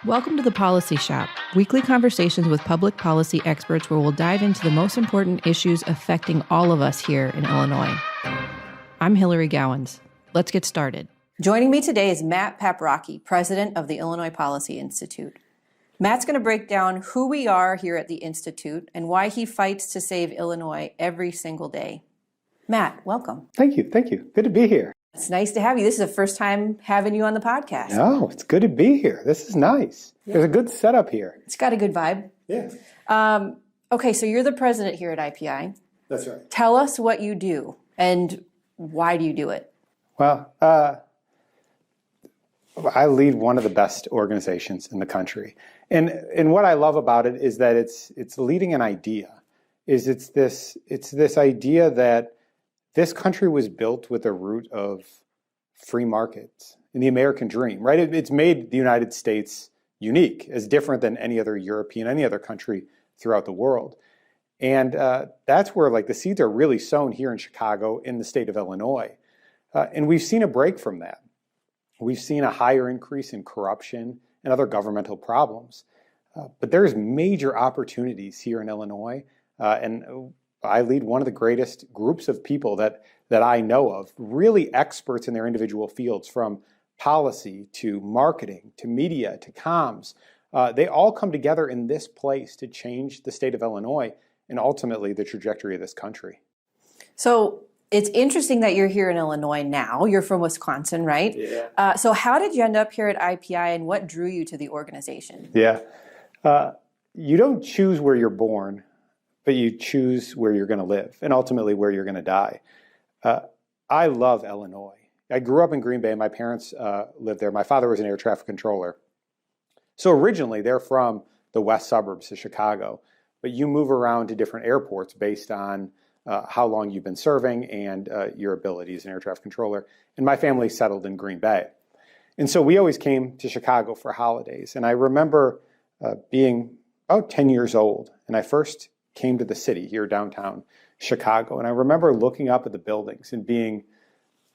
Welcome to the Policy Shop, weekly conversations with public policy experts where we'll dive into the most important issues affecting all of us here in Illinois. I'm Hillary Gowans. Let's get started. Joining me today is Matt Paprocki, president of the Illinois Policy Institute. Matt's going to break down who we are here at the Institute and why he fights to save Illinois every single day. Matt, welcome. Thank you. Good to be here. It's nice to have you. This is the first time having you on the podcast. No, it's good to be here. This is nice. Yeah. There's a good setup here. It's got a good vibe. Yeah. Okay, so you're the president here at IPI. That's right. Tell us what you do and why do you do it? Well, I lead one of the best organizations in the country. And what I love about it is that it's leading an idea. It's this idea that this country was built with a root of free markets and the American dream, right? It's made the United States unique, as different than any other European, any other country throughout the world. And that's where the seeds are really sown here in Chicago, in the state of Illinois. And we've seen a break from that. We've seen a higher increase in corruption and other governmental problems. But there's major opportunities here in Illinois. And I lead one of the greatest groups of people that I know of, really experts in their individual fields, from policy to marketing to media to comms. They all come together in this place to change the state of Illinois and ultimately the trajectory of this country. So it's interesting that you're here in Illinois now. You're from Wisconsin, right? Yeah. So how did you end up here at IPI and what drew you to the organization? Yeah. You don't choose where you're born, but you choose where you're going to live and ultimately where you're going to die. I love Illinois. I grew up in Green Bay. My parents lived there. My father was an air traffic controller. So originally they're from the west suburbs of Chicago, but you move around to different airports based on how long you've been serving and your ability as an air traffic controller. And my family settled in Green Bay. And so we always came to Chicago for holidays. And I remember being about 10 years old, and I first came to the city here downtown Chicago. And I remember looking up at the buildings and being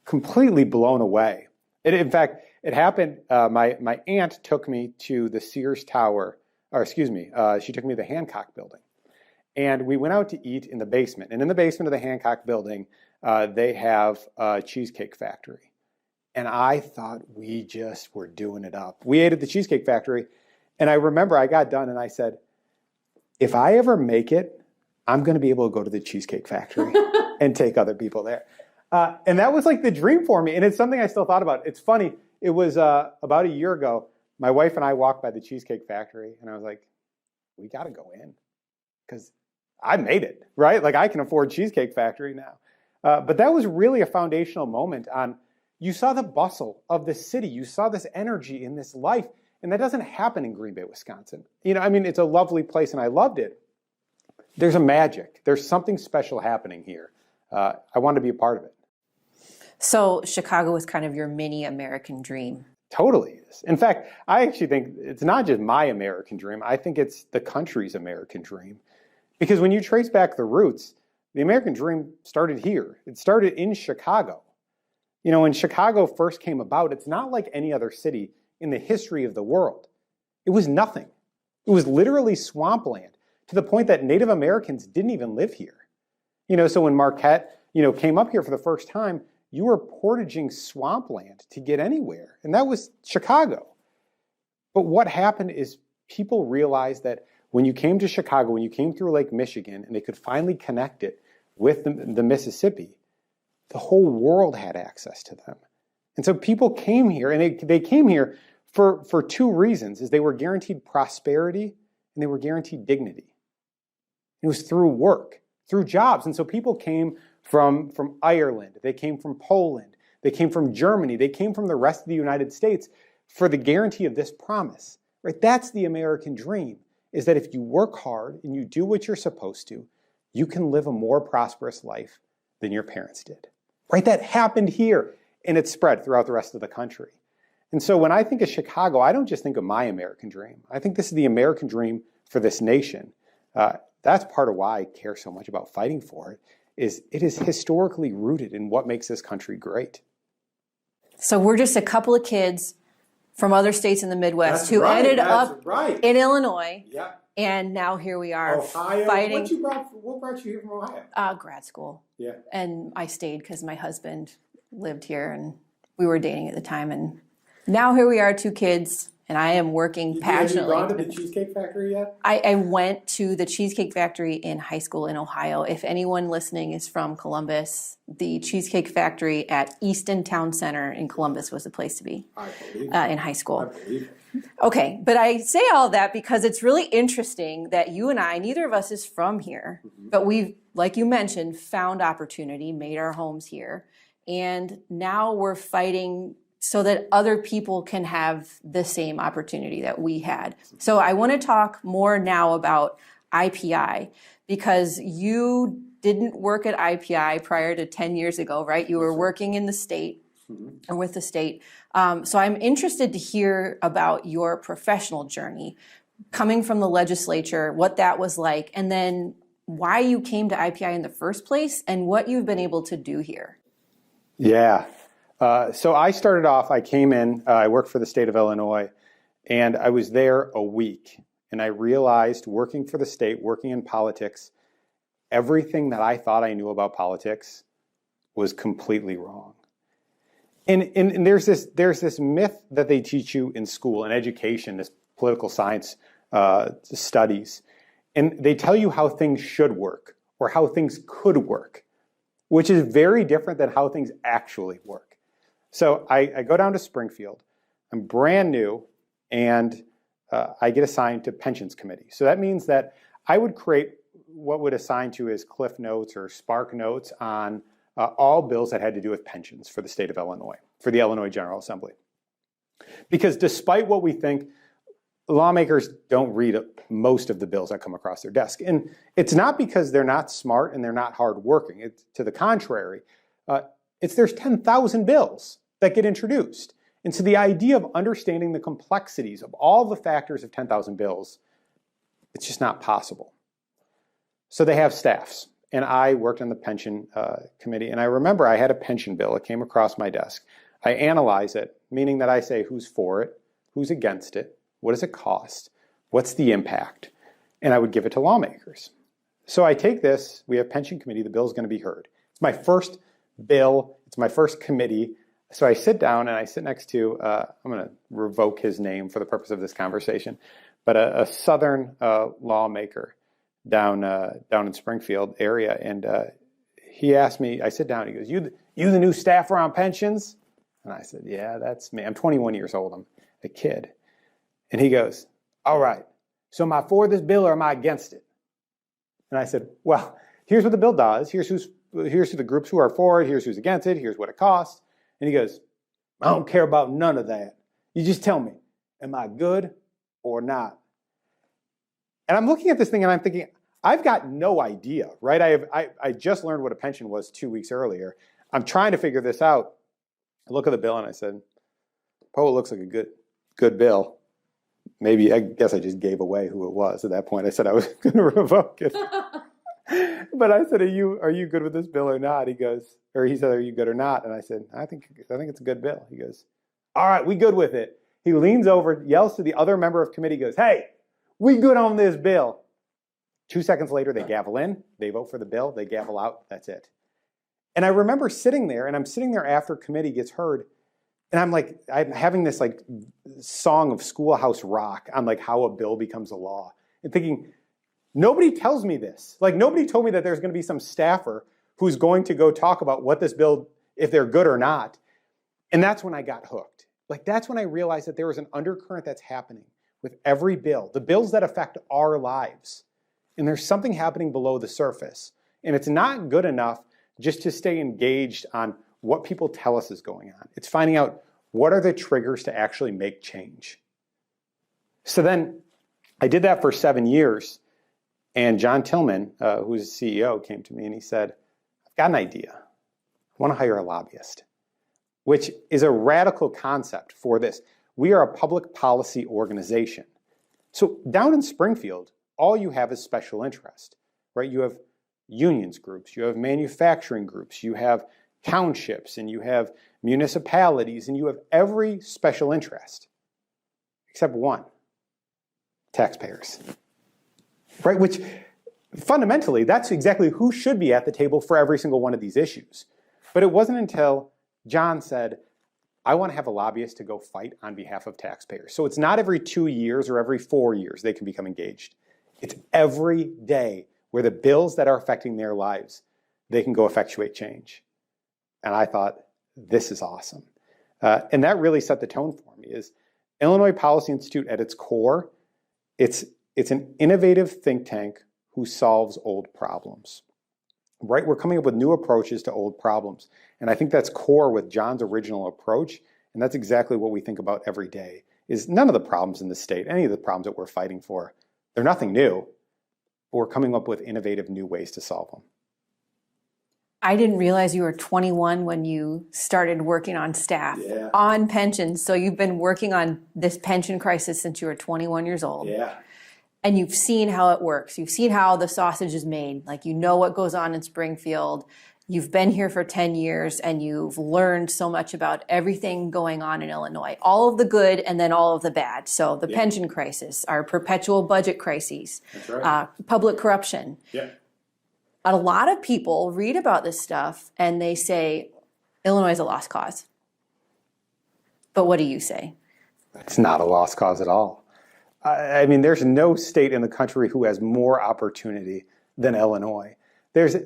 completely blown away. In fact, it happened, my aunt took me to the Sears Tower, she took me to the Hancock building. And we went out to eat in the basement. And in the basement of the Hancock building, they have a cheesecake factory. And I thought we just were doing it up. We ate at the Cheesecake Factory. And I remember I got done and I said, if I ever make it, I'm going to be able to go to the Cheesecake Factory and take other people there. And that was the dream for me. And it's something I still thought about. It's funny. It was about a year ago. My wife and I walked by the Cheesecake Factory and I was like, we got to go in because I made it, right? I can afford Cheesecake Factory now. But that was really a foundational moment you saw the bustle of the city. You saw this energy in this life. And that doesn't happen in Green Bay, Wisconsin. It's a lovely place and I loved it. There's a magic. There's something special happening here. I wanted to be a part of it. So Chicago is kind of your mini American dream. Totally is. In fact, I actually think it's not just my American dream. I think it's the country's American dream. Because when you trace back the roots, the American dream started here. It started in Chicago. When Chicago first came about, it's not like any other city in the history of the world. It was nothing. It was literally swampland to the point that Native Americans didn't even live here. So when Marquette, came up here for the first time, you were portaging swampland to get anywhere. And that was Chicago. But what happened is people realized that when you came to Chicago, when you came through Lake Michigan, and they could finally connect it with the Mississippi, the whole world had access to them. And so people came here, and they came here for two reasons, is they were guaranteed prosperity and they were guaranteed dignity. It was through work, through jobs. And so people came from Ireland, they came from Poland, they came from Germany, they came from the rest of the United States for the guarantee of this promise, right? That's the American dream, is that if you work hard and you do what you're supposed to, you can live a more prosperous life than your parents did, right? That happened here, and it spread throughout the rest of the country. And so when I think of Chicago, I don't just think of my American dream. I think this is the American dream for this nation. That's part of why I care so much about fighting for it, is it is historically rooted in what makes this country great. So we're just a couple of kids from other states in the Midwest That's who right, ended that's up right. in Illinois. Yeah. And now here we are Ohio. fighting What brought you here from Ohio? grad school. Yeah. And I stayed because my husband lived here and we were dating at the time. And now here we are, 2 kids, and I am working passionately. Have you gone to the Cheesecake Factory yet? I went to the Cheesecake Factory in high school in Ohio. If anyone listening is from Columbus, the Cheesecake Factory at Easton Town Center in Columbus was the place to be I believe in high school. I believe it. Okay, but I say all that because it's really interesting that you and I, neither of us is from here, but we've, like you mentioned, found opportunity, made our homes here, and now we're fighting so that other people can have the same opportunity that we had. So I want to talk more now about IPI because you didn't work at IPI prior to 10 years ago, right? You were working in the state or with the state. So I'm interested to hear about your professional journey, coming from the legislature, what that was like, and then why you came to IPI in the first place and what you've been able to do here. Yeah. So I started off, I came in, I worked for the state of Illinois, and I was there a week. And I realized working for the state, working in politics, everything that I thought I knew about politics was completely wrong. And there's this myth that they teach you in school, in education, this political science studies. And they tell you how things should work or how things could work, which is very different than how things actually work. So I go down to Springfield. I'm brand new, and I get assigned to pensions committee. So that means that I would create what would assign to as cliff notes or spark notes on all bills that had to do with pensions for the state of Illinois, for the Illinois General Assembly. Because despite what we think, lawmakers don't read most of the bills that come across their desk. And it's not because they're not smart and they're not hardworking. It's to the contrary. There's 10,000 bills that get introduced. And so the idea of understanding the complexities of all the factors of 10,000 bills, it's just not possible. So they have staffs. And I worked on the pension committee. And I remember I had a pension bill. It came across my desk. I analyze it, meaning that I say who's for it, who's against it, what does it cost, what's the impact, and I would give it to lawmakers. So I take this, we have pension committee, the bill's going to be heard. It's my first bill, it's my first committee. So I sit down and I sit next to, I'm going to revoke his name for the purpose of this conversation, but a Southern lawmaker down in Springfield area. And he asked me, I sit down, he goes, you the new staffer on pensions? And I said, yeah, that's me. I'm 21 years old, I'm a kid. And he goes, all right, so am I for this bill or am I against it? And I said, well, here's what the bill does. Here's who the groups who are for it. Here's who's against it. Here's what it costs. And he goes, I don't care about none of that. You just tell me, am I good or not? And I'm looking at this thing and I'm thinking, I've got no idea, right? I just learned what a pension was 2 weeks earlier. I'm trying to figure this out. I look at the bill and I said, oh, it looks like a good bill. Maybe, I guess I just gave away who it was at that point. I said I was going to revoke it. But I said, are you good with this bill or not? He said, are you good or not? And I said, I think it's a good bill. He goes, all right, we good with it. He leans over, yells to the other member of committee, goes, hey, we good on this bill. 2 seconds later, they gavel in, they vote for the bill, they gavel out, that's it. And I remember sitting there, and I'm sitting there after committee gets heard, and I'm having this like song of Schoolhouse Rock on like how a bill becomes a law, and thinking, nobody tells me this. Like nobody told me that there's going to be some staffer who's going to go talk about what this bill, if they're good or not. And that's when I got hooked. Like that's when I realized that there was an undercurrent that's happening with every bill, the bills that affect our lives. And there's something happening below the surface. And it's not good enough just to stay engaged on what people tell us is going on. It's finding out what are the triggers to actually make change. So then I did that for 7 years. And John Tillman, who's the CEO, came to me and he said, I've got an idea. I want to hire a lobbyist, which is a radical concept for this. We are a public policy organization. So down in Springfield, all you have is special interest, right? You have unions groups, you have manufacturing groups, you have townships, and you have municipalities, and you have every special interest. except one: taxpayers. Right? Which fundamentally, that's exactly who should be at the table for every single one of these issues. But it wasn't until John said, I want to have a lobbyist to go fight on behalf of taxpayers. So it's not every 2 years or every 4 years they can become engaged. It's every day where the bills that are affecting their lives, they can go effectuate change. And I thought, this is awesome. And that really set the tone for me. Is Illinois Policy Institute at its core, it's an innovative think tank who solves old problems. Right? We're coming up with new approaches to old problems. And I think that's core with John's original approach. And that's exactly what we think about every day, is none of the problems in the state, any of the problems that we're fighting for, they're nothing new, but we're coming up with innovative new ways to solve them. I didn't realize you were 21 when you started working on staff, on pensions. So you've been working on this pension crisis since you were 21 years old. Yeah. And you've seen how it works. You've seen how the sausage is made. Like, you know what goes on in Springfield. You've been here for 10 years and you've learned so much about everything going on in Illinois, all of the good and then all of the bad. So the pension crisis, our perpetual budget crises, That's right. Public corruption. Yeah. A lot of people read about this stuff and they say, Illinois is a lost cause. But what do you say? It's not a lost cause at all. I mean, there's no state in the country who has more opportunity than Illinois. There's,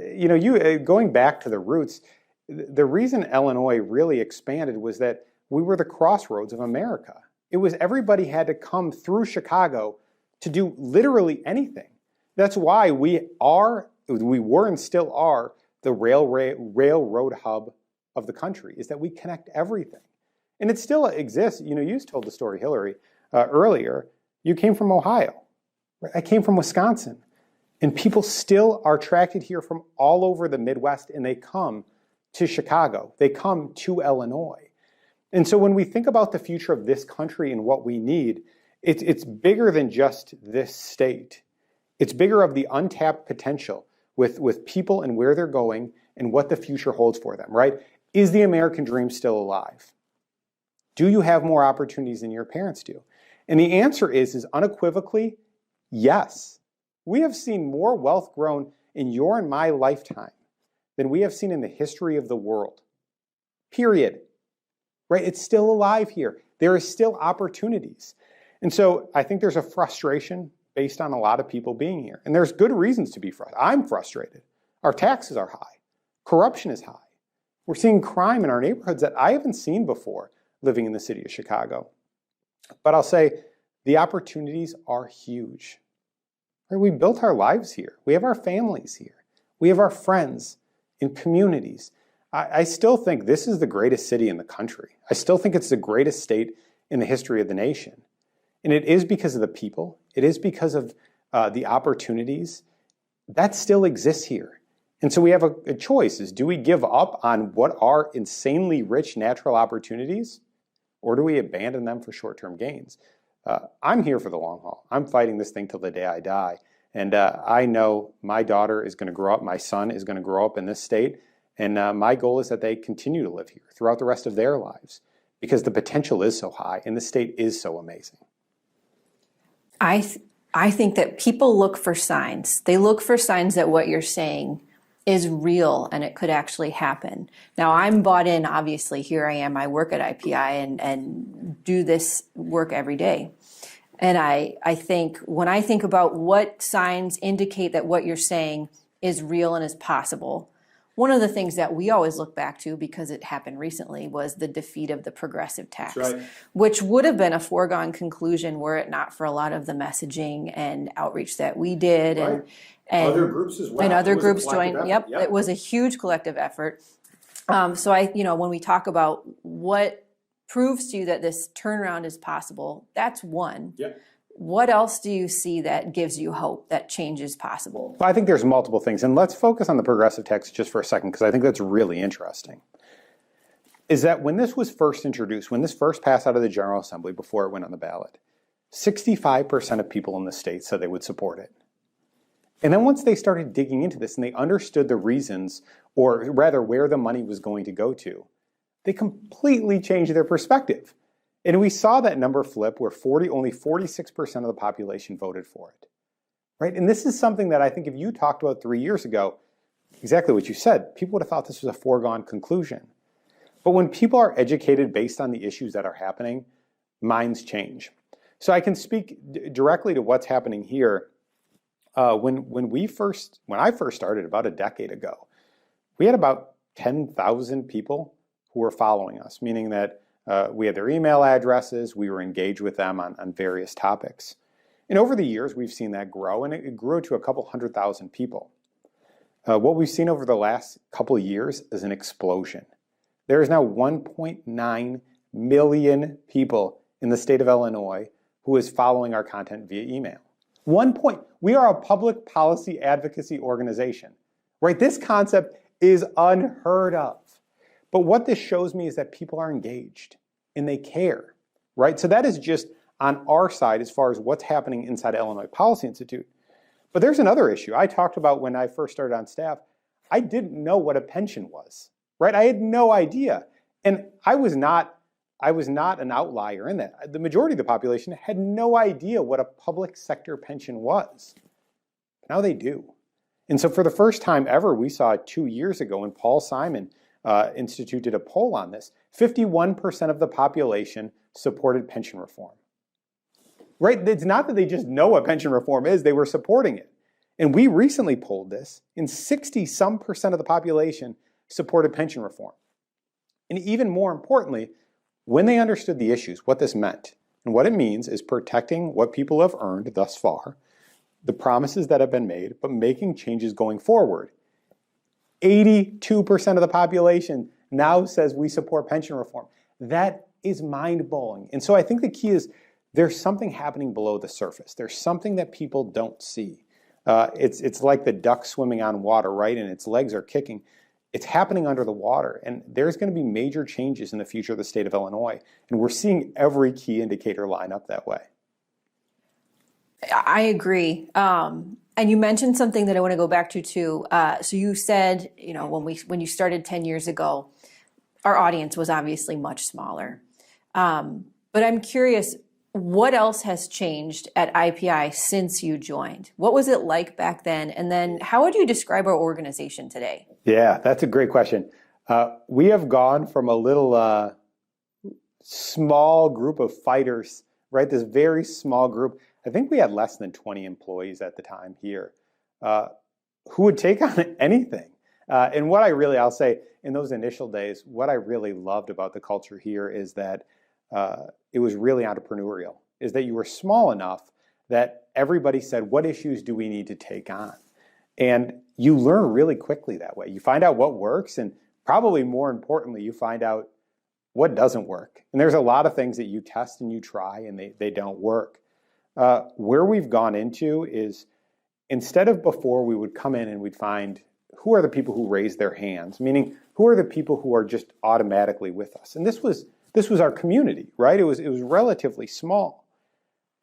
going back to the roots, the reason Illinois really expanded was that we were the crossroads of America. It was everybody had to come through Chicago to do literally anything. That's why we were and still are the railroad hub of the country, is that we connect everything. And it still exists. You told the story, Hillary, earlier. You came from Ohio. Right? I came from Wisconsin. And people still are attracted here from all over the Midwest, and they come to Chicago. They come to Illinois. And so when we think about the future of this country and what we need, it's bigger than just this state. It's bigger of the untapped potential with people and where they're going and what the future holds for them, right? Is the American dream still alive? Do you have more opportunities than your parents do? And the answer is unequivocally, yes. We have seen more wealth grown in your and my lifetime than we have seen in the history of the world. Period. Right? It's still alive here. There is still opportunities. And so I think there's a frustration based on a lot of people being here. And there's good reasons to be frustrated. I'm frustrated. Our taxes are high. Corruption is high. We're seeing crime in our neighborhoods that I haven't seen before living in the city of Chicago. But I'll say the opportunities are huge. We built our lives here. We have our families here. We have our friends in communities. I still think this is the greatest city in the country. I still think it's the greatest state in the history of the nation. And it is because of the people. It is because of the opportunities that still exists here. And so we have a choice. Do we give up on what are insanely rich natural opportunities, or do we abandon them for short-term gains? I'm here for the long haul. I'm fighting this thing till the day I die. And I know my daughter is going to grow up, my son is going to grow up in this state, and my goal is that they continue to live here throughout the rest of their lives, because the potential is so high and the state is so amazing. I think that people look for signs. They look for signs that what you're saying is real and it could actually happen. Now, I'm bought in, obviously. Here I am. I work at IPI and do this work every day. And I think when I think about what signs indicate that what you're saying is real and is possible, one of the things that we always look back to, because it happened recently, was the defeat of the progressive tax, Right. which would have been a foregone conclusion were it not for a lot of the messaging and outreach that we did. Right. And Other groups as well. And other It was a groups collective joined. effort. Yep, it was a huge collective effort. So when we talk about what proves to you that this turnaround is possible, that's one. Yep. What else do you see that gives you hope that change is possible? Well, I think there's multiple things. And let's focus on the progressive tax just for a second, because I think that's really interesting. Is that when this was first introduced, when this first passed out of the General Assembly before it went on the ballot, 65% of people in the state said they would support it. And then once they started digging into this and they understood the reasons, or rather where the money was going to go to, they completely changed their perspective. And we saw that number flip where only 46% of the population voted for it, right? And this is something that I think if you talked about 3 years ago, exactly what you said, people would have thought this was a foregone conclusion. But when people are educated based on the issues that are happening, minds change. So I can speak directly to what's happening here. When I first started about a decade ago, we had about 10,000 people who were following us, meaning that we had their email addresses, we were engaged with them on various topics. And over the years, we've seen that grow, and it grew to a couple 100,000 people. What we've seen over the last couple of years is an explosion. There is now 1.9 million people in the state of Illinois who is following our content via email. We are a public policy advocacy organization, right? This concept is unheard of. But what this shows me is that people are engaged and they care, right? So that is just on our side as far as what's happening inside Illinois Policy Institute. But there's another issue. I talked about when I first started on staff, I didn't know what a pension was, right? I had no idea. And I was not an outlier in that. The majority of the population had no idea what a public sector pension was. Now they do. And so for the first time ever, we saw 2 years ago when Paul Simon Institute did a poll on this, 51% of the population supported pension reform. Right? It's not that they just know what pension reform is, they were supporting it. And we recently polled this, and 60-some% of the population supported pension reform. And even more importantly, when they understood the issues, what this meant, and what it means is protecting what people have earned thus far, the promises that have been made, but making changes going forward. 82% of the population now says we support pension reform. That is mind-blowing. And so I think the key is there's something happening below the surface. There's something that people don't see. It's like the duck swimming on water, right? And its legs are kicking. It's happening under the water. And there's going to be major changes in the future of the state of Illinois. And we're seeing every key indicator line up that way. I agree. And you mentioned something that I want to go back to too. So you said, when you started 10 years ago, our audience was obviously much smaller. But I'm curious, what else has changed at IPI since you joined? What was it like back then? And then how would you describe our organization today? Yeah, that's a great question. We have gone from a little small group of fighters, right? This very small group. I think we had less than 20 employees at the time here who would take on anything. And what I'll say in those initial days, what I really loved about the culture here is that it was really entrepreneurial, is that you were small enough that everybody said, what issues do we need to take on? And you learn really quickly that way. You find out what works, and probably more importantly, you find out what doesn't work. And there's a lot of things that you test and you try and they don't work. Where we've gone into is, instead of before we would come in and we'd find who are the people who raise their hands, meaning who are the people who are just automatically with us. And this was our community, right? It was relatively small.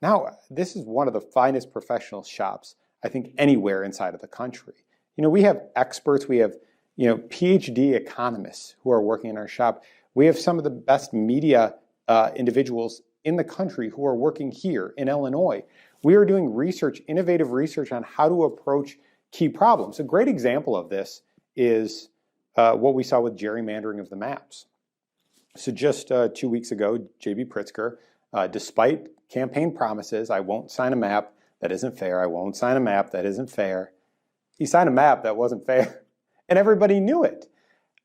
Now, this is one of the finest professional shops, I think, anywhere inside of the country. We have experts, we have, PhD economists who are working in our shop. We have some of the best media individuals in the country who are working here in Illinois. We are doing research, innovative research on how to approach key problems. A great example of this is what we saw with gerrymandering of the maps. So just 2 weeks ago, J.B. Pritzker, despite campaign promises, I won't sign a map that isn't fair, I won't sign a map that isn't fair, he signed a map that wasn't fair, and everybody knew it.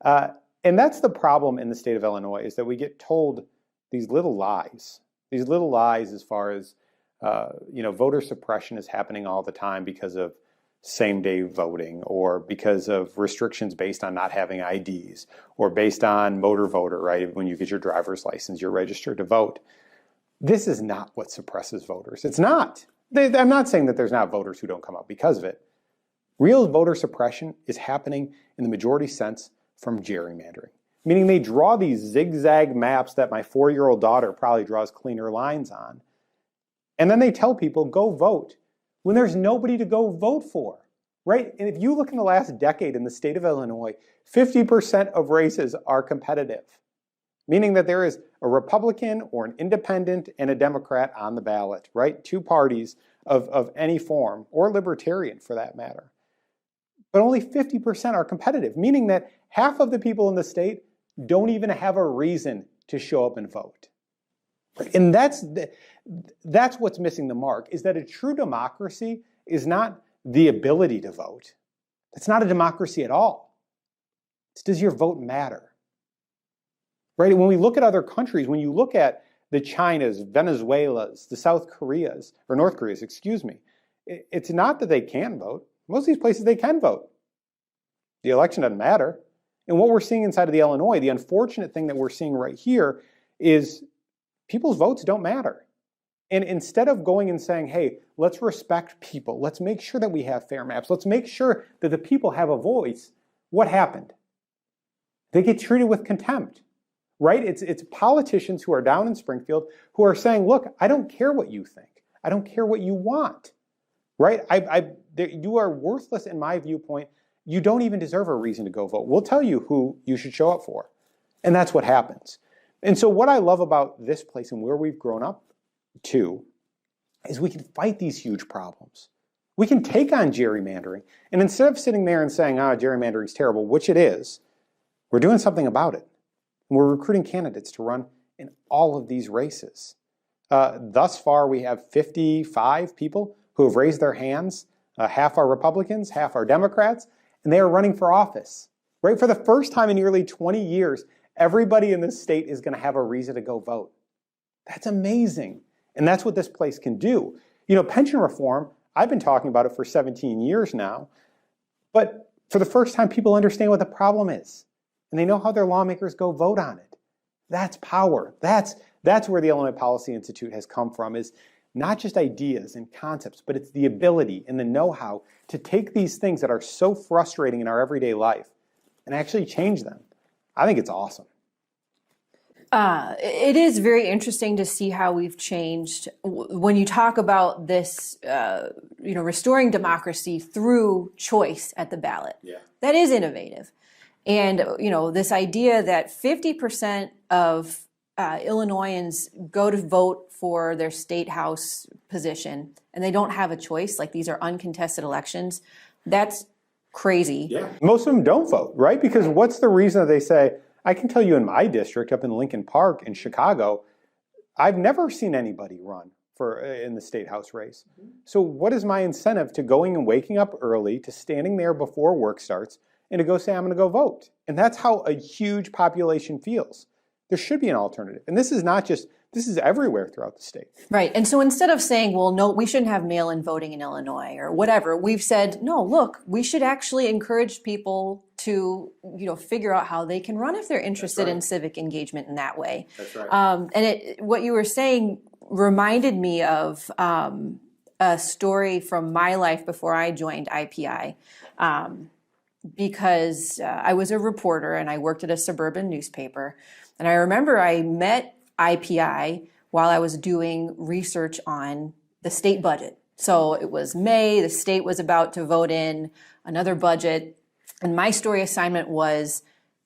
And that's the problem in the state of Illinois, is that we get told these little lies as far as, voter suppression is happening all the time because of same-day voting, or because of restrictions based on not having IDs, or based on motor voter, right? When you get your driver's license, you're registered to vote. This is not what suppresses voters. It's not. I'm not saying that there's not voters who don't come out because of it. Real voter suppression is happening in the majority sense from gerrymandering, meaning they draw these zigzag maps that my 4-year-old daughter probably draws cleaner lines on, and then they tell people, go vote, when there's nobody to go vote for, right? And if you look in the last decade in the state of Illinois, 50% of races are competitive. meaning that there is a Republican or an independent and a Democrat on the ballot, right? Two parties of any form, or libertarian for that matter. But only 50% are competitive, meaning that half of the people in the state don't even have a reason to show up and vote. And that's what's missing the mark, is that a true democracy is not the ability to vote. It's not a democracy at all. It's, does your vote matter? Right? When we look at other countries, when you look at the Chinas, Venezuelas, the South Koreas, or North Koreas, excuse me, it's not that they can't vote. Most of these places they can vote. The election doesn't matter. And what we're seeing inside of the Illinois, the unfortunate thing that we're seeing right here is people's votes don't matter. And instead of going and saying, hey, let's respect people, let's make sure that we have fair maps, let's make sure that the people have a voice, what happened? They get treated with contempt, right? It's politicians who are down in Springfield who are saying, look, I don't care what you think. I don't care what you want, right? You are worthless in my viewpoint. You don't even deserve a reason to go vote. We'll tell you who you should show up for. And that's what happens. And so what I love about this place and where we've grown up to is we can fight these huge problems. We can take on gerrymandering. And instead of sitting there and saying, gerrymandering is terrible, which it is, we're doing something about it. And we're recruiting candidates to run in all of these races. Thus far, we have 55 people who have raised their hands. Half are Republicans, half are Democrats, and they are running for office. Right? For the first time in nearly 20 years, everybody in this state is going to have a reason to go vote. That's amazing. And that's what this place can do. You know, pension reform, I've been talking about it for 17 years now, but for the first time, people understand what the problem is. And they know how their lawmakers go vote on it. That's power. That's where the Illinois Policy Institute has come from, is not just ideas and concepts, but it's the ability and the know-how to take these things that are so frustrating in our everyday life and actually change them. I think it's awesome. It is very interesting to see how we've changed. When you talk about this, restoring democracy through choice at the ballot, that is innovative. And, this idea that 50% of Illinoisans go to vote for their state house position and they don't have a choice, like these are uncontested elections, that's crazy. Yeah. Most of them don't vote, right? Because what's the reason that they say, I can tell you in my district up in Lincoln Park in Chicago, I've never seen anybody run in the state house race. So what is my incentive to going and waking up early, to standing there before work starts, and to go say I'm going to go vote? And that's how a huge population feels. There should be an alternative. And this is not just, this is everywhere throughout the state. Right. And so instead of saying, well, no, we shouldn't have mail-in voting in Illinois or whatever, we've said, no, look, we should actually encourage people to, figure out how they can run if they're interested in civic engagement in that way. That's right. And what you were saying reminded me of a story from my life before I joined IPI. Because I was a reporter and I worked at a suburban newspaper. And I remember I met IPI while I was doing research on the state budget. So it was May, the state was about to vote in another budget. And my story assignment was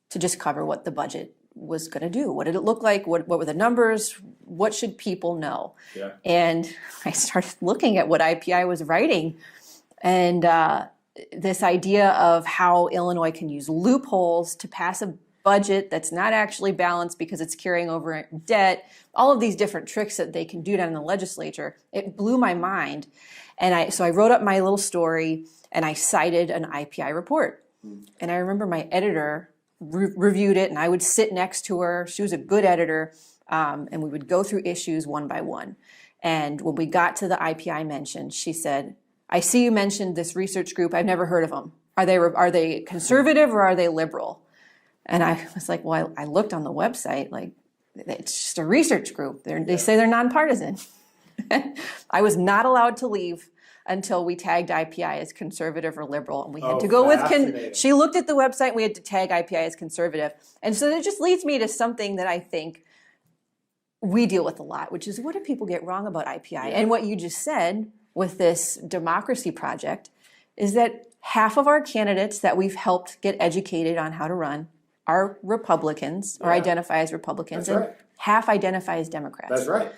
to just cover what the budget was going to do. What did it look like? What were the numbers? What should people know? Yeah. And I started looking at what IPI was writing. And this idea of how Illinois can use loopholes to pass a budget that's not actually balanced because it's carrying over debt, all of these different tricks that they can do down in the legislature, it blew my mind. And so I wrote up my little story and I cited an IPI report. And I remember my editor reviewed it and I would sit next to her. She was a good editor. And we would go through issues one by one. And when we got to the IPI mention, she said, I see you mentioned this research group. I've never heard of them. Are they conservative or are they liberal? And I was like, well, I looked on the website, like it's just a research group. They say they're nonpartisan. I was not allowed to leave until we tagged IPI as conservative or liberal. And we had to go with, she looked at the website and we had to tag IPI as conservative. And so that just leads me to something that I think we deal with a lot, which is what do people get wrong about IPI? Yeah. And what you just said with this democracy project is that half of our candidates that we've helped get educated on how to run are Republicans or identify as Republicans, and half identify as Democrats. That's right.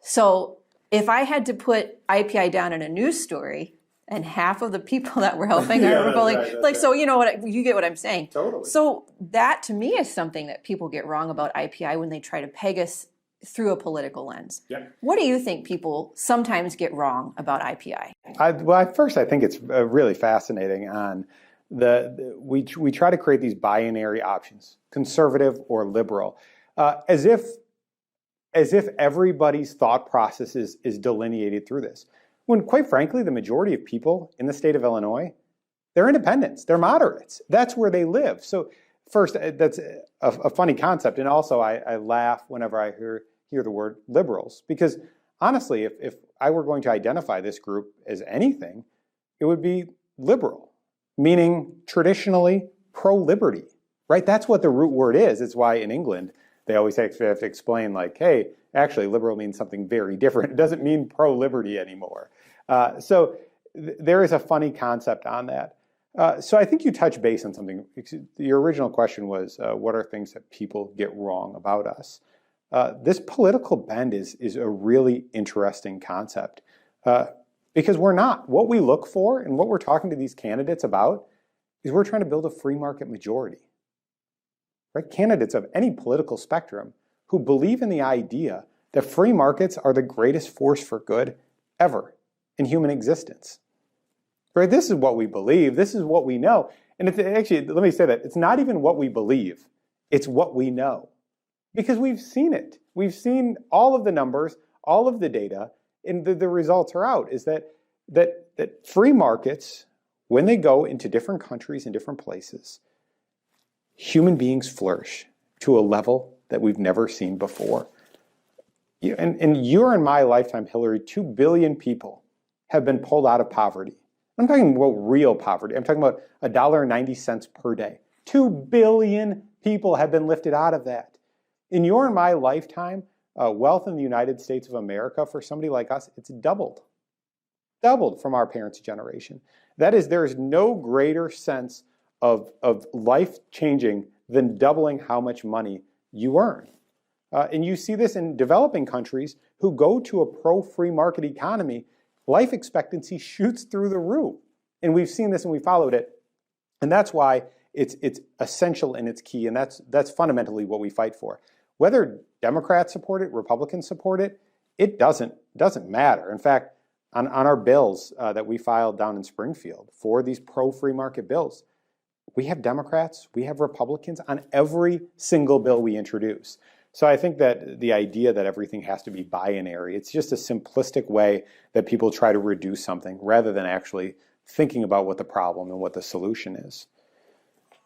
So if I had to put IPI down in a news story, and half of the people that we're helping are Republicans, so you know what, you get what I'm saying. Totally. So that to me is something that people get wrong about IPI when they try to peg us through a political lens. Yep. What do you think people sometimes get wrong about IPI? First, I think it's really fascinating on we try to create these binary options, conservative or liberal, as if everybody's thought process is delineated through this. When, quite frankly, the majority of people in the state of Illinois, they're independents, they're moderates. That's where they live. So first, that's a funny concept. And also, I laugh whenever I hear the word liberals, because honestly, if I were going to identify this group as anything, it would be liberal, meaning traditionally pro-liberty, right? That's what the root word is. It's why in England, they always have to explain like, hey, actually liberal means something very different. It doesn't mean pro-liberty anymore. So there is a funny concept on that. So I think you touch base on something. Your original question was, what are things that people get wrong about us? This political bend is a really interesting concept because we're not. What we look for and what we're talking to these candidates about is we're trying to build a free market majority. Right? Candidates of any political spectrum who believe in the idea that free markets are the greatest force for good ever in human existence. Right? This is what we believe. This is what we know. And it's actually, let me say that, it's not even what we believe. It's what we know. Because we've seen it. We've seen all of the numbers, all of the data, and the results are out, is that free markets, when they go into different countries and different places, human beings flourish to a level that we've never seen before. In your and my lifetime, Hillary, 2 billion people have been pulled out of poverty. I'm talking about real poverty. I'm talking about $1.90 per day. 2 billion people have been lifted out of that. In your and my lifetime, wealth in the United States of America, for somebody like us, it's doubled. Doubled from our parents' generation. That is, there is no greater sense of life changing than doubling how much money you earn. And you see this in developing countries who go to a pro-free market economy. Life expectancy shoots through the roof. And we've seen this and we followed it. And that's why it's essential and it's key. And that's fundamentally what we fight for. Whether Democrats support it, Republicans support it, it doesn't matter. In fact, on our bills that we filed down in Springfield for these pro-free market bills, we have Democrats, we have Republicans on every single bill we introduce. So I think that the idea that everything has to be binary, it's just a simplistic way that people try to reduce something rather than actually thinking about what the problem and what the solution is.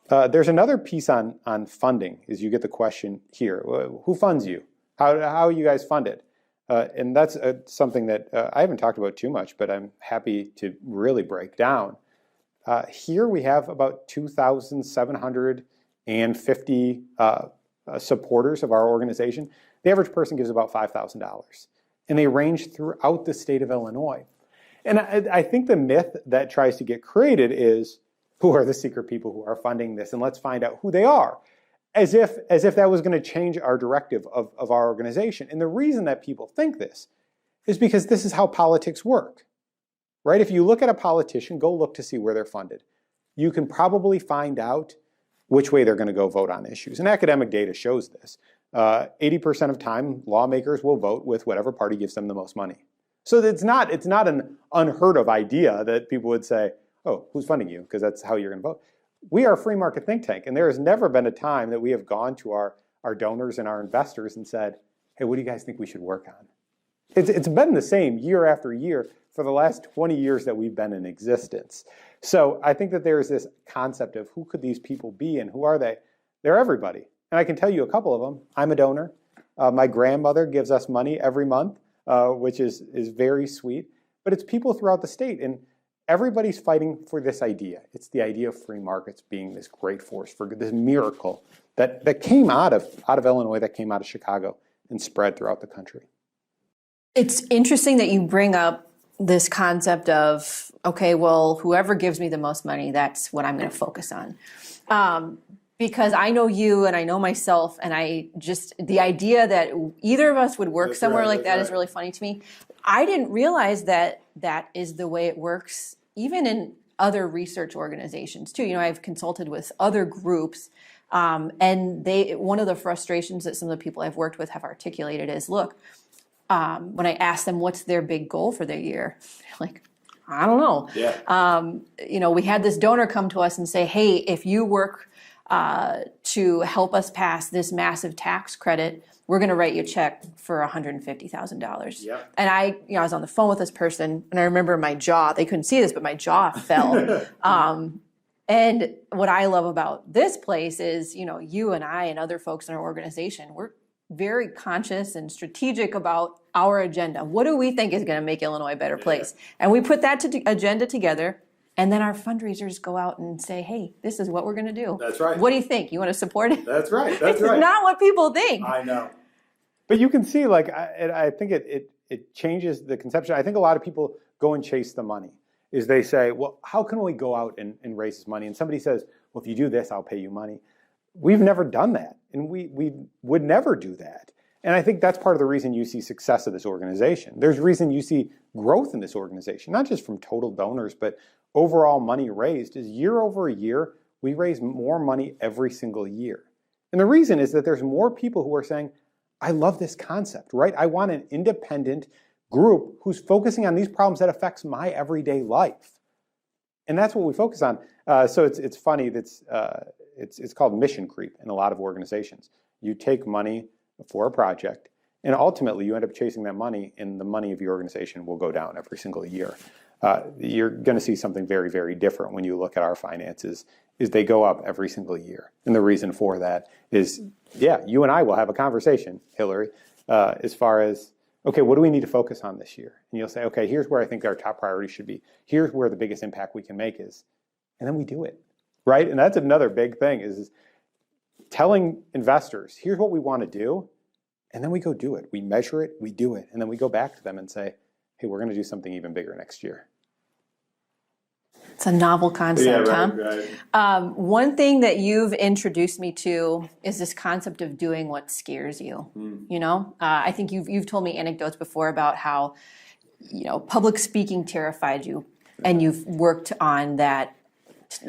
There's another piece on funding, is you get the question here. Who funds you? How you guys funded? And that's something that I haven't talked about too much, but I'm happy to really break down. Here we have about 2,750 supporters of our organization. The average person gives about $5,000. And they range throughout the state of Illinois. And I think the myth that tries to get created is, who are the secret people who are funding this? And let's find out who they are. As if that was going to change our directive of our organization. And the reason that people think this is because this is how politics work. Right? If you look at a politician, go look to see where they're funded. You can probably find out which way they're going to go vote on issues. And academic data shows this. 80% of time, lawmakers will vote with whatever party gives them the most money. So it's not an unheard of idea that people would say, oh, who's funding you? Because that's how you're going to vote. We are a free market think tank, and there has never been a time that we have gone to our donors and our investors and said, hey, what do you guys think we should work on? It's been the same year after year for the last 20 years that we've been in existence. So I think that there's this concept of who could these people be and who are they? They're everybody. And I can tell you a couple of them. I'm a donor. My grandmother gives us money every month, which is very sweet. But it's people throughout the state. And everybody's fighting for this idea. It's the idea of free markets being this great force for this miracle that came out of Illinois, that came out of Chicago and spread throughout the country. It's interesting that you bring up this concept of, okay, well, whoever gives me the most money, that's what I'm going to focus on. Because I know you and I know myself, and the idea that either of us would work somewhere like that is really funny to me. I didn't realize that that is the way it works, even in other research organizations too. I've consulted with other groups, and one of the frustrations that some of the people I've worked with have articulated is, look, when I ask them what's their big goal for their year, they're like, I don't know. Yeah. We had this donor come to us and say, hey, if you work to help us pass this massive tax credit, we're going to write you a check for $150,000. Yeah. And I was on the phone with this person, and I remember my jaw, they couldn't see this, but my jaw fell. And what I love about this place is, you and I and other folks in our organization, we're very conscious and strategic about our agenda. What do we think is going to make Illinois a better place? And we put that agenda together. And then our fundraisers go out and say, hey, this is what we're going to do. That's right. What do you think? You want to support it? That's right. It's not what people think. I know. But you can see, I think it changes the conception. I think a lot of people go and chase the money. Is they say, well, how can we go out and raise this money? And somebody says, well, if you do this, I'll pay you money. We've never done that. And we would never do that. And I think that's part of the reason you see success of this organization. There's reason you see growth in this organization, not just from total donors, but overall money raised is year over year, we raise more money every single year. And the reason is that there's more people who are saying, I love this concept, right? I want an independent group who's focusing on these problems that affects my everyday life. And that's what we focus on. So it's funny, it's called mission creep in a lot of organizations. You take money for a project, and ultimately you end up chasing that money, and the money of your organization will go down every single year. You're going to see something very, very different when you look at our finances, is they go up every single year. And the reason for that is, you and I will have a conversation, Hillary, as far as, okay, what do we need to focus on this year? And you'll say, okay, here's where I think our top priority should be. Here's where the biggest impact we can make is. And then we do it, right? And that's another big thing is telling investors, here's what we want to do. And then we go do it. We measure it, we do it. And then we go back to them and say, hey, we're going to do something even bigger next year. It's a novel concept, Right. One thing that you've introduced me to is this concept of doing what scares you. I think you've told me anecdotes before about how, public speaking terrified you, and you've worked on that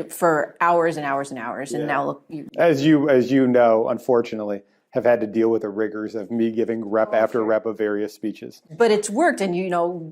for hours and hours and hours. And now look, as you know, unfortunately, have had to deal with the rigors of me giving rep after rep of various speeches. But it's worked. And,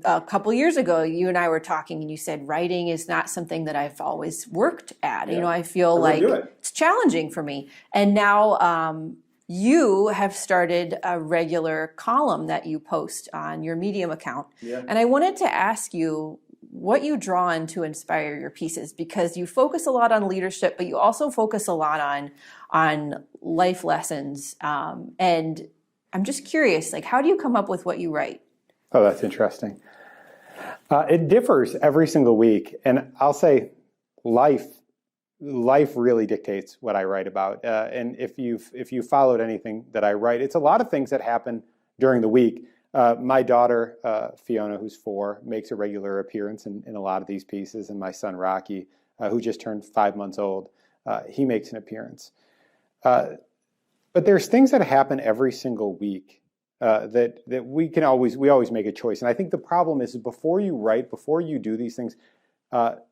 a couple years ago, you and I were talking and you said, writing is not something that I've always worked at. Yeah. I feel like it's challenging for me. And now you have started a regular column that you post on your Medium account. Yeah. And I wanted to ask you what you draw on to inspire your pieces, because you focus a lot on leadership, but you also focus a lot on life lessons. And I'm just curious, how do you come up with what you write? Oh, that's interesting. It differs every single week. And I'll say life really dictates what I write about. And if you've followed anything that I write, it's a lot of things that happen during the week. My daughter, Fiona, who's 4, makes a regular appearance in a lot of these pieces. And my son, Rocky, who just turned 5 months old, he makes an appearance. But there's things that happen every single week that we always make a choice. And I think the problem is before you write, before you do these things,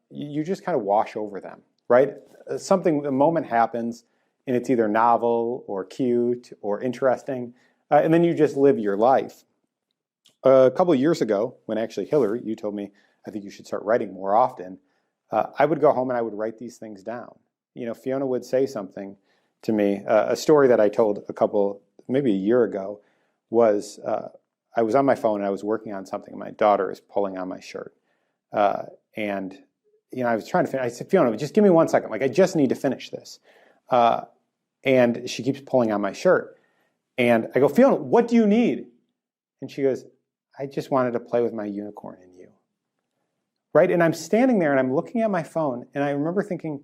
you just kind of wash over them, right? A moment happens, and it's either novel or cute or interesting, and then you just live your life. A couple of years ago, when actually, Hillary, you told me, I think you should start writing more often, I would go home and I would write these things down. Fiona would say something to me. A story that I told maybe a year ago was I was on my phone and I was working on something, and my daughter is pulling on my shirt. And I was trying to finish. I said, Fiona, just give me 1 second. I just need to finish this. And she keeps pulling on my shirt. And I go, Fiona, what do you need? And she goes, I just wanted to play with my unicorn in you. Right? And I'm standing there and I'm looking at my phone, and I remember thinking,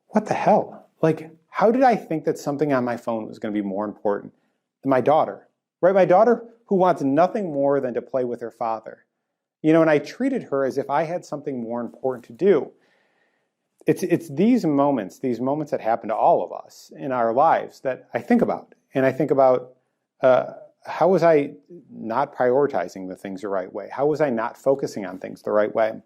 what the hell? How did I think that something on my phone was going to be more important than my daughter? Right? My daughter, who wants nothing more than to play with her father. And I treated her as if I had something more important to do. it's these moments that happen to all of us in our lives that I think about. And I think about how was I not prioritizing the things the right way? How was I not focusing on things the right way?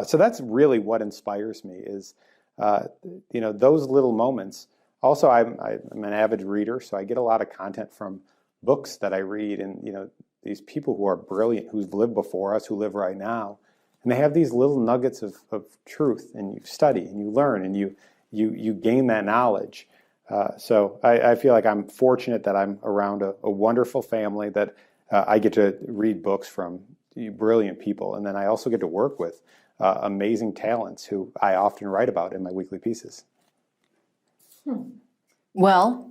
So that's really what inspires me is, those little moments. Also, I'm an avid reader, so I get a lot of content from books that I read, and these people who are brilliant, who've lived before us, who live right now, and they have these little nuggets of truth, and you study and you learn and you gain that knowledge. So I feel like I'm fortunate that I'm around a wonderful family that I get to read books from brilliant people, and then I also get to work with amazing talents who I often write about in my weekly pieces. Well,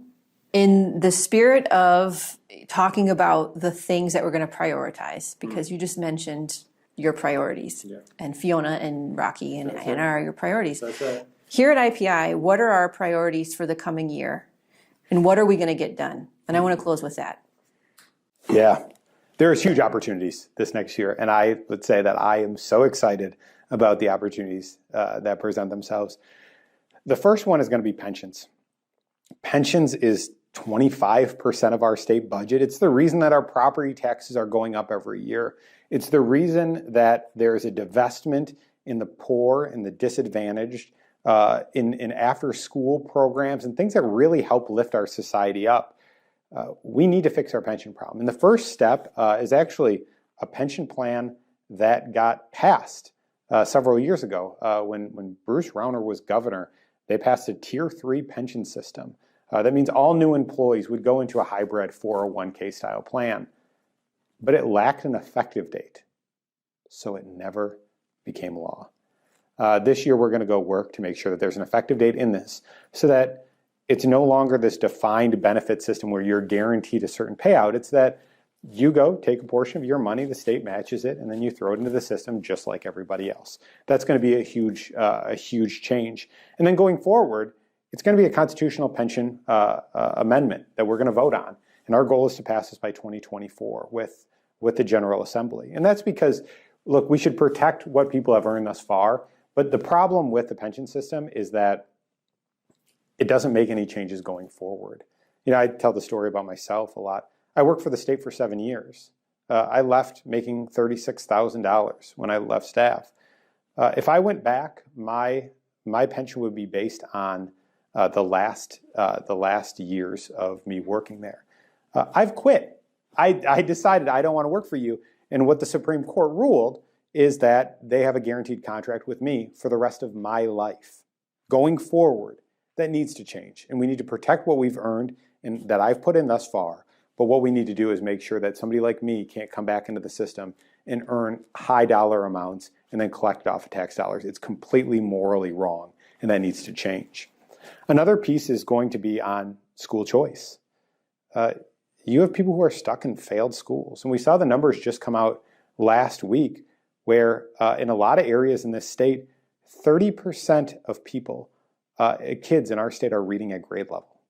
in the spirit of talking about the things that we're going to prioritize, because you just mentioned your priorities, and Fiona and Rocky and Anna are your priorities. That's right. Here at IPI, what are our priorities for the coming year, and what are we going to get done? And I want to close with that. Yeah, there's huge opportunities this next year, and I would say that I am so excited about the opportunities that present themselves. The first one is going to be pensions. Pensions is 25% of our state budget. It's the reason that our property taxes are going up every year. It's the reason that there is a divestment in the poor and the disadvantaged, in after-school programs and things that really help lift our society up. We need to fix our pension problem. And the first step is actually a pension plan that got passed several years ago. When Bruce Rauner was governor, they passed a Tier 3 pension system. That means all new employees would go into a hybrid 401k style plan. But it lacked an effective date, so it never became law. This year, we're going to go work to make sure that there's an effective date in this so that it's no longer this defined benefit system where you're guaranteed a certain payout. It's that you go take a portion of your money, the state matches it, and then you throw it into the system just like everybody else. That's going to be a huge change. And then going forward, it's going to be a constitutional pension amendment that we're going to vote on. And our goal is to pass this by 2024 with the General Assembly. And that's because, look, we should protect what people have earned thus far. But the problem with the pension system is that it doesn't make any changes going forward. I tell the story about myself a lot. I worked for the state for 7 years. I left making $36,000 when I left staff. If I went back, my pension would be based on the last years of me working there. I've quit. I decided I don't want to work for you. And what the Supreme Court ruled is that they have a guaranteed contract with me for the rest of my life. Going forward, that needs to change. And we need to protect what we've earned and that I've put in thus far. But what we need to do is make sure that somebody like me can't come back into the system and earn high dollar amounts and then collect it off of tax dollars. It's completely morally wrong, and that needs to change. Another piece is going to be on school choice. You have people who are stuck in failed schools. And we saw the numbers just come out last week where in a lot of areas in this state, 30% of people, kids in our state are reading at grade level.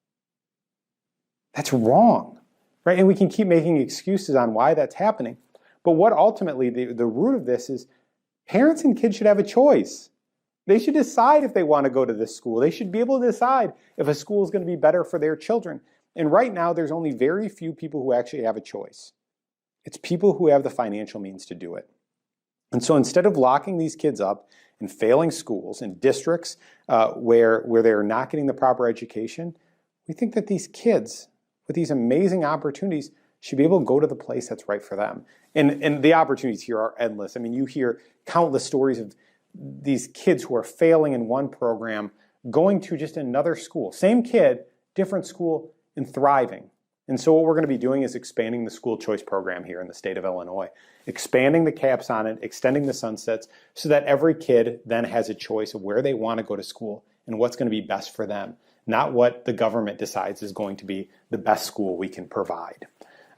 That's wrong, right? And we can keep making excuses on why that's happening. But what ultimately, the root of this is parents and kids should have a choice. They should decide if they want to go to this school. They should be able to decide if a school is going to be better for their children. And right now, there's only very few people who actually have a choice. It's people who have the financial means to do it. And so instead of locking these kids up in failing schools and districts where they're not getting the proper education, we think that these kids with these amazing opportunities should be able to go to the place that's right for them. And the opportunities here are endless. I mean, you hear countless stories of these kids who are failing in one program, going to just another school. Same kid, different school, and thriving. And so what we're going to be doing is expanding the school choice program here in the state of Illinois, expanding the caps on it, extending the sunsets so that every kid then has a choice of where they want to go to school and what's going to be best for them, not what the government decides is going to be the best school we can provide.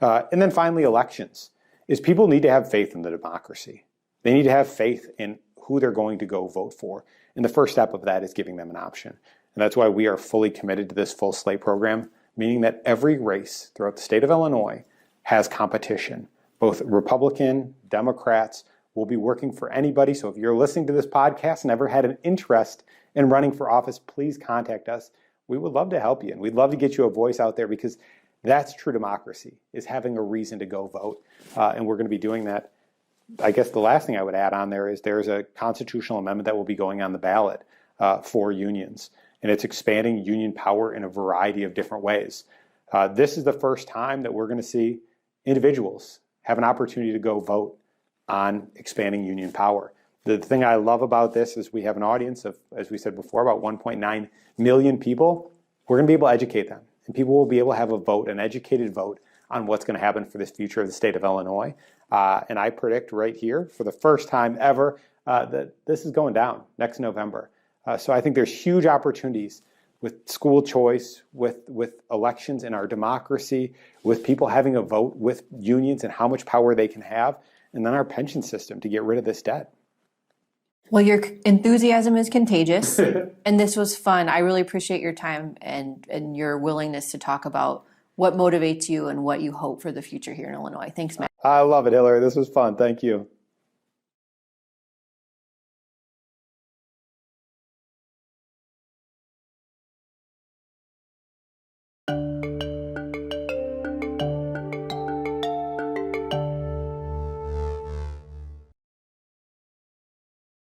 And then finally, elections. Is people need to have faith in the democracy. They need to have faith in who they're going to go vote for. And the first step of that is giving them an option. And that's why we are fully committed to this full slate program, meaning that every race throughout the state of Illinois has competition, both Republican, Democrats, We'll be working for anybody. So if you're listening to this podcast and ever had an interest in running for office, please contact us. We would love to help you, and we'd love to get you a voice out there, because that's true democracy, is having a reason to go vote. And we're going to be doing that. I guess the last thing I would add on there is there's a constitutional amendment that will be going on the ballot for unions, and it's expanding union power in a variety of different ways. This is the first time that we're going to see individuals have an opportunity to go vote on expanding union power. The thing I love about this is we have an audience of, as we said before, about 1.9 million people. We're going to be able to educate them, and people will be able to have a vote, an educated vote, on what's going to happen for this future of the state of Illinois. And I predict right here, for the first time ever, that this is going down next November. So I think there's huge opportunities with school choice, with elections in our democracy, with people having a vote, with unions and how much power they can have, and then our pension system to get rid of this debt. Well, your enthusiasm is contagious, and this was fun. I really appreciate your time and your willingness to talk about what motivates you and what you hope for the future here in Illinois. Thanks, Matt. I love it, Hillary. This was fun. Thank you.